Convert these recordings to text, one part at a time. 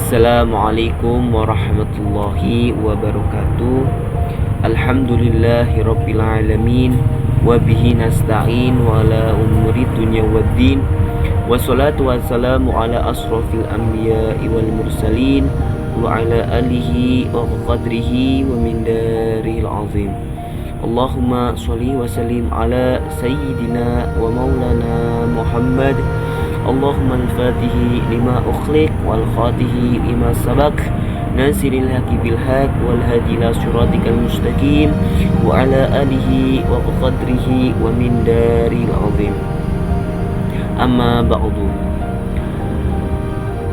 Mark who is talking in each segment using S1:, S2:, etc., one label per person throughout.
S1: Assalamualaikum warahmatullahi wabarakatuh. Alhamdulillahi rabbil alamin. Wabihi nasta'in wa ala umuri dunya waddin. Wassalatu wassalamu ala asrafil anbiya'i wal mursalin wa ala alihi wa qadrihi wa min daril azim. Allahumma sholli wa sallim ala sayyidina wa maulana Muhammad. Allahumma al-fatihi lima ukhliq wal khatihi lima sabak nasiril haqi bil haq wal hadi ila siratikal mustaqim wa ala alihi wa qadrihi wa min daril azim. Amma ba'du.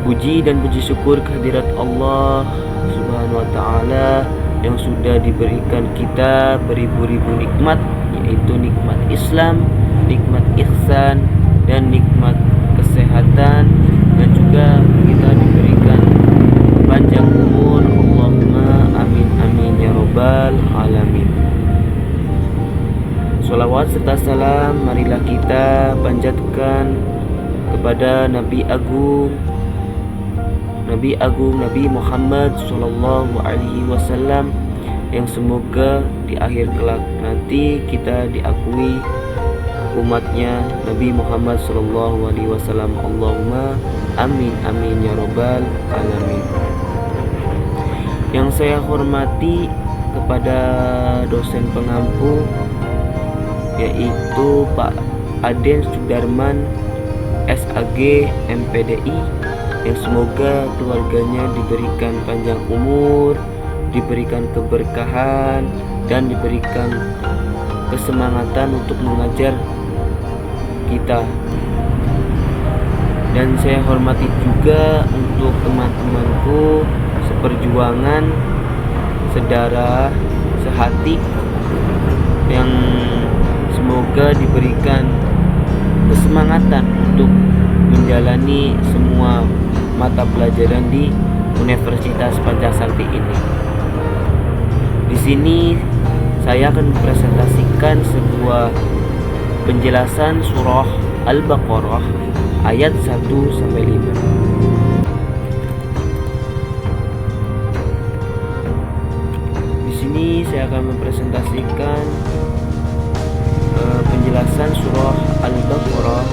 S1: Puji dan puji syukur kehadirat Allah Subhanahu wa taala yang sudah diberikan kita beribu-ribu nikmat, yaitu nikmat Islam, nikmat ihsan, dan nikmat kesehatan, dan juga kita diberikan panjang umur. Allahumma amin amin ya rabbal alamin. Sholawat serta salam marilah kita panjatkan kepada Nabi Agung Nabi Muhammad Sallallahu Alaihi Wasallam, yang semoga di akhir kelak nanti kita diakui umatnya Nabi Muhammad Sallallahu Alaihi Wasallam. Allahumma amin amin ya rabbal alamin. Yang saya hormati kepada dosen pengampu, yaitu Pak Aden Sudarman SAG MPDI, yang semoga keluarganya diberikan panjang umur, diberikan keberkahan, dan diberikan kesemangatan untuk mengajar kita. Dan saya hormati juga untuk teman-temanku seperjuangan, sedarah, sehati, yang semoga diberikan kesemangatan untuk menjalani semua mata pelajaran di Universitas Pancasakti ini. Di sini saya akan mempresentasikan sebuah penjelasan surah Al-Baqarah ayat 1-5. Di sini saya akan mempresentasikan penjelasan surah Al-Baqarah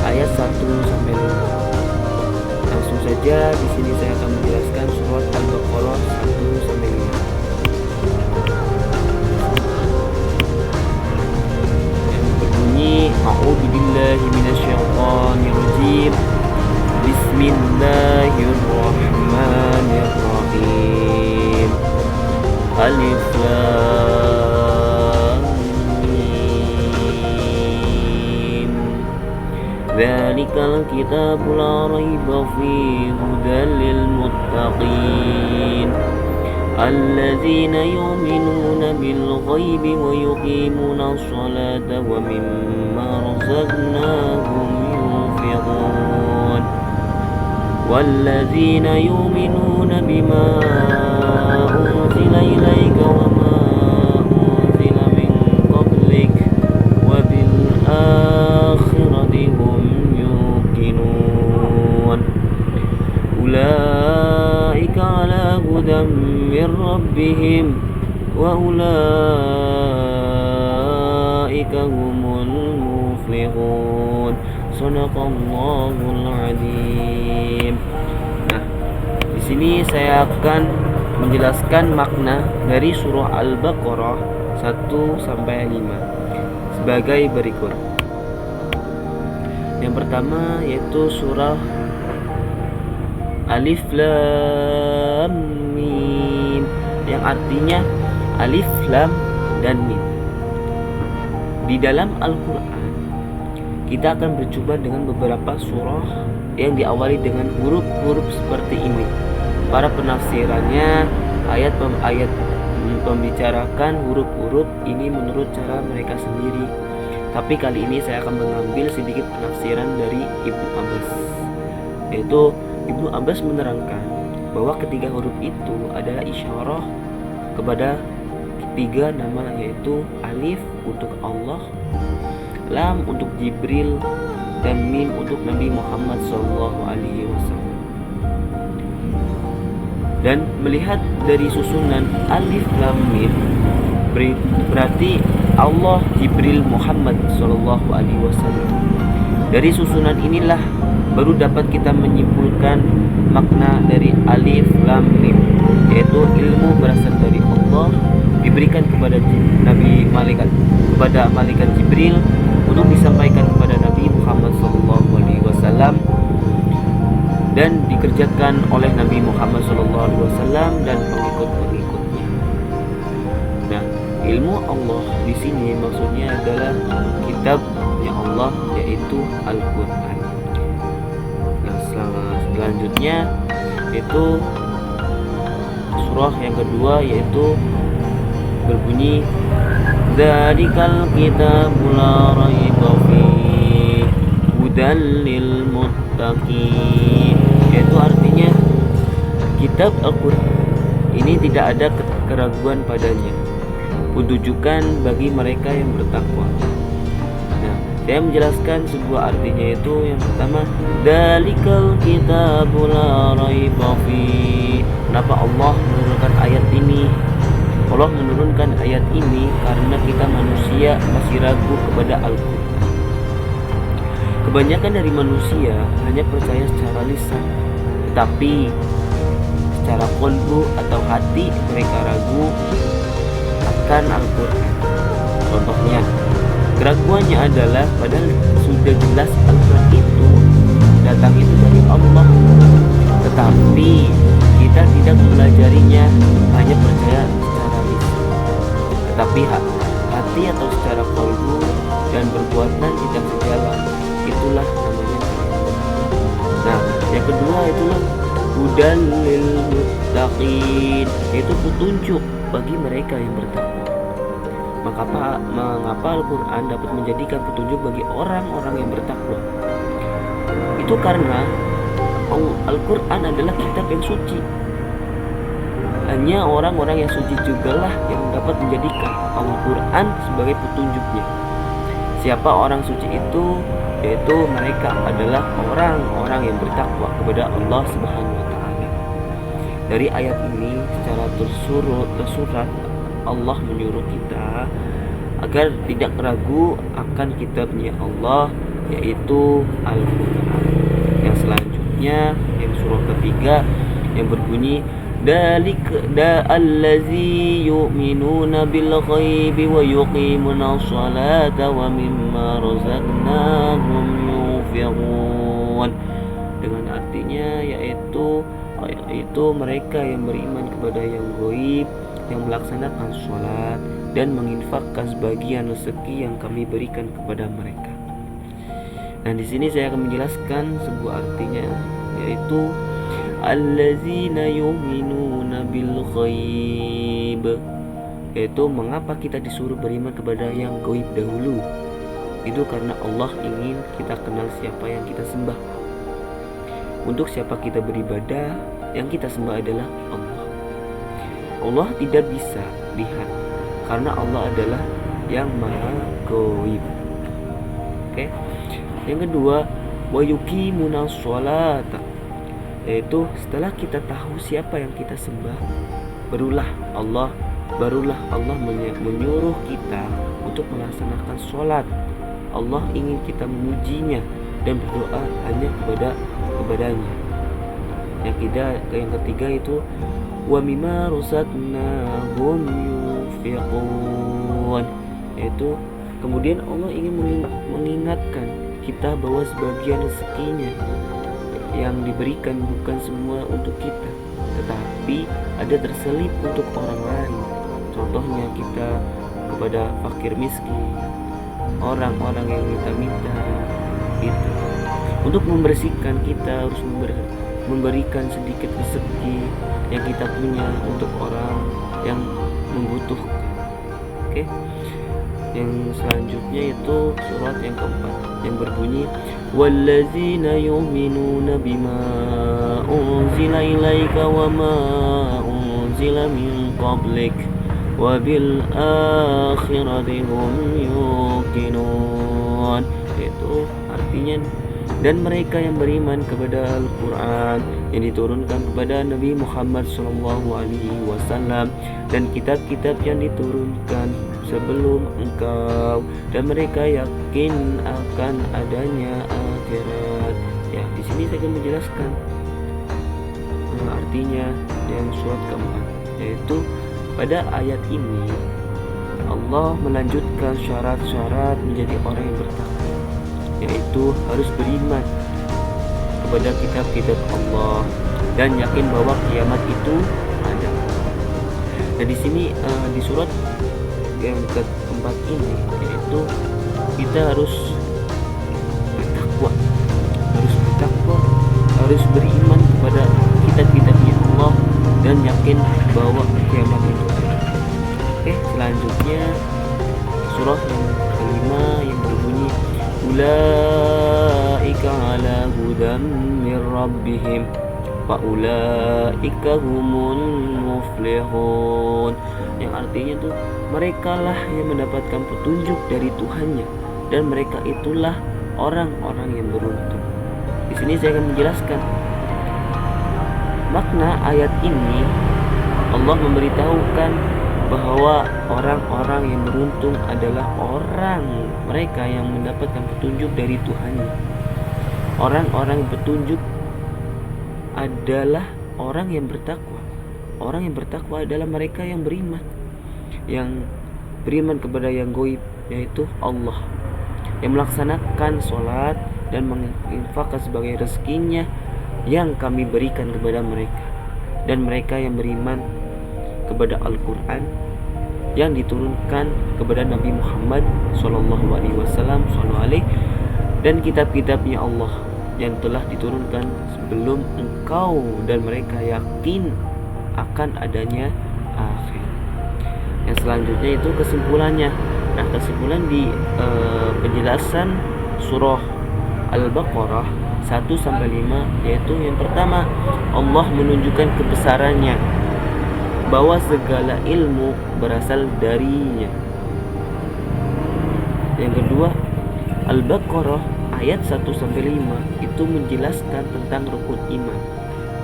S1: ayat 1-5. Langsung saja di sini saya akan menjelaskan surat Al-Baqarah 1-5. Yang berbunyi, A'udzu billahi minasyaitonir rajim. Bismillahirrahmanirrahim. Alif Lam Mim. Dzalikal kitabu la raiba fihi hudan lil muttaqin alladzina yu'minuna bil ghaibi wa yuqimuna sholata wa mimma razaqnahum yunfiqun walladzina yu'minuna bima unzila ilaika wa ma unzila min qablik wa bil akhirati hum yuqinun ulaika ala hudan min rabbihim wa ulaika humul muflihun. Shadaqallahul adzim. Nah, di sini saya akan menjelaskan makna dari surah Al-Baqarah 1-5 sebagai berikut. Yang pertama yaitu surah Alif Lam Mim, yang artinya alif, lam, dan mim. Di dalam Al-Quran kita akan berjumpa dengan beberapa surah yang diawali dengan huruf-huruf seperti ini. Para penafsirannya ayat membicarakan huruf-huruf ini menurut cara mereka sendiri. Tapi kali ini saya akan mengambil sedikit penafsiran dari Ibnu Abbas, yaitu Ibnu Abbas menerangkan bahwa ketiga huruf itu adalah isyarah kepada ketiga nama, yaitu alif untuk Allah, lam untuk Jibril, dan mim untuk Nabi Muhammad SAW. Dan melihat dari susunan alif lam mim, berarti Allah, Jibril, Muhammad Shallallahu Alaihi Wasallam. Dari susunan inilah baru dapat kita menyimpulkan makna dari alif lam mim, yaitu ilmu berasal dari Allah, diberikan kepada malaikat Jibril untuk disampaikan kepada Nabi Muhammad Shallallahu Alaihi Wasallam dan dikerjakan oleh Nabi Muhammad Shallallahu Alaihi Wasallam dan pengikut-pengikutnya. Nah, ilmu Allah di sini maksudnya adalah kitabnya Allah, yaitu Al-Quran. Nah, selanjutnya itu surah yang kedua, yaitu berbunyi Dzalikal kitabul la raiba fihi hudal lil muttaqin. Itu artinya kitab Al-Quran ini tidak ada keraguan padanya, petunjukan bagi mereka yang bertakwa. Nah, saya menjelaskan sebuah artinya, itu yang pertama, Dzalikal kitabul la raiba fihi. Kenapa Allah menurunkan ayat ini? Allah menurunkan ayat ini karena kita manusia masih ragu kepada Al-Quran. Kebanyakan dari manusia hanya percaya secara lisan, tetapi secara qalbu atau hati mereka ragu akan Al-Quran. Contohnya, keraguannya adalah padahal sudah jelas Al-Quran itu datang itu dari Allah, tetapi kita tidak mempelajarinya, hanya percaya secara lisan, tetapi hati atau secara qalbu dan perbuatan tidak sejalan. Itulah namanya. Nah, yang kedua itulah hudan lil muttaqin, yaitu petunjuk bagi mereka yang bertakwa. Mengapa Al-Quran dapat menjadikan petunjuk bagi orang-orang yang bertakwa? Itu karena Al-Quran adalah kitab yang suci. Hanya orang-orang yang suci jugalah yang dapat menjadikan Al-Quran sebagai petunjuknya. Siapa orang suci itu? Yaitu mereka adalah orang-orang yang bertakwa kepada Allah Subhanahu wa Ta'ala. Dari ayat ini secara tersurat Allah menyuruh kita agar tidak ragu akan kitabnya Allah, yaitu Al-Quran. Yang selanjutnya, yang surah ketiga yang berbunyi allazi yu'minuna bil ghaibi wa yuqimuna sholata wa mimma razaqnahum yunfiqun. Dengan artinya yaitu mereka yang beriman kepada yang gaib, yang melaksanakan sholat dan menginfakkan sebagian rezeki yang kami berikan kepada mereka. Nah, di sini saya akan menjelaskan sebuah artinya, yaitu allazina yu'minuna bil ghaib, yaitu mengapa kita disuruh beriman kepada yang gaib dahulu. Itu karena Allah ingin kita kenal siapa yang kita sembah. Untuk siapa kita beribadah, yang kita sembah adalah Allah. Allah tidak bisa lihat karena Allah adalah yang maha gaib. Oke. Yang kedua, wa yuqimuna sholata, yaitu setelah kita tahu siapa yang kita sembah, barulah Allah menyuruh kita untuk melaksanakan sholat. Allah ingin kita memujinya dan berdoa hanya kepadanya. Yang ketiga itu wa mimma razaqnahum yunfiqun, yaitu kemudian Allah ingin mengingatkan kita bahwa sebagian rezekinya yang diberikan bukan semua untuk kita, tetapi ada terselip untuk orang lain. Contohnya kita kepada fakir miskin, orang-orang yang minta-minta itu. Untuk membersihkan kita harus memberikan sedikit rezeki yang kita punya untuk orang yang membutuhkan. Oke. Yang selanjutnya itu surat yang keempat yang berbunyi wallazina yu'minuna bima unzila ilaika wa ma unzila min qablik wa bil akhirati hum yuqinun. Itu artinya dan mereka yang beriman kepada Al-Quran yang diturunkan kepada Nabi Muhammad SAW dan kitab-kitab yang diturunkan sebelum engkau, dan mereka yakin akan adanya akhirat. Ya, di sini saya akan menjelaskan artinya yang surat keempat, yaitu pada ayat ini Allah melanjutkan syarat-syarat menjadi orang yang bertakwa, yaitu harus beriman kepada kitab-kitab Allah dan yakin bahwa kiamat itu ada. Dan di sini di surat yang keempat ini, yaitu kita harus bertakwa, harus beriman kepada kitab-kitabnya Allah dan yakin bahwa kiamat itu ada. Oke, selanjutnya surah yang kelima yang berbunyi ulaika ala hudam min rabbihim wa ulaika humul muflihun, yang artinya tuh mereka lah yang mendapatkan petunjuk dari Tuhannya dan mereka itulah orang-orang yang beruntung. Di sini saya akan menjelaskan makna ayat ini. Allah memberitahukan bahwa orang-orang yang beruntung adalah mereka yang mendapatkan petunjuk dari Tuhannya. Orang-orang yang petunjuk adalah orang yang bertakwa. Orang yang bertakwa adalah mereka yang beriman kepada yang gaib, yaitu Allah, yang melaksanakan sholat dan menginfakkan sebagai rezekinya yang kami berikan kepada mereka, dan mereka yang beriman kepada Al-Quran yang diturunkan kepada Nabi Muhammad SAW dan kitab-kitabnya Allah yang telah diturunkan sebelum engkau, dan mereka yakin akan adanya akhir. Yang selanjutnya itu kesimpulannya. Nah, kesimpulan di penjelasan surah Al-Baqarah 1-5, yaitu yang pertama, Allah menunjukkan kebesarannya, bahwa segala ilmu berasal darinya. Yang kedua, Al-Baqarah ayat 1-5 itu menjelaskan tentang rukun iman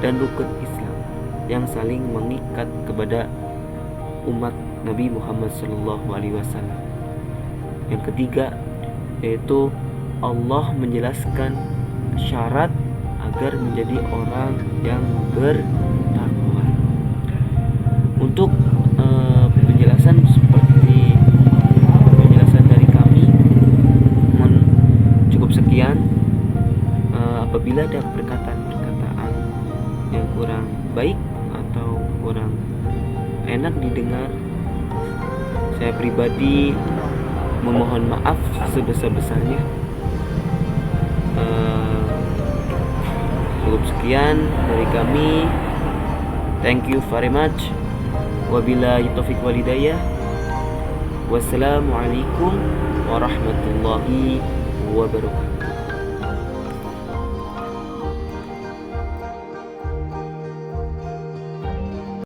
S1: dan rukun Islam yang saling mengikat kepada umat Nabi Muhammad SAW. Yang ketiga, yaitu Allah menjelaskan syarat agar menjadi orang yang bertakwa. Untuk penjelasan seperti penjelasan dari kami, cukup sekian. Apabila ada perkataan-perkataan yang kurang baik atau kurang enak didengar, saya pribadi memohon maaf sebesar-besarnya. Cukup sekian dari kami. Thank you very much. Wabillahi taufiq wal hidayah. Wassalamualaikum warahmatullahi wabarakatuh.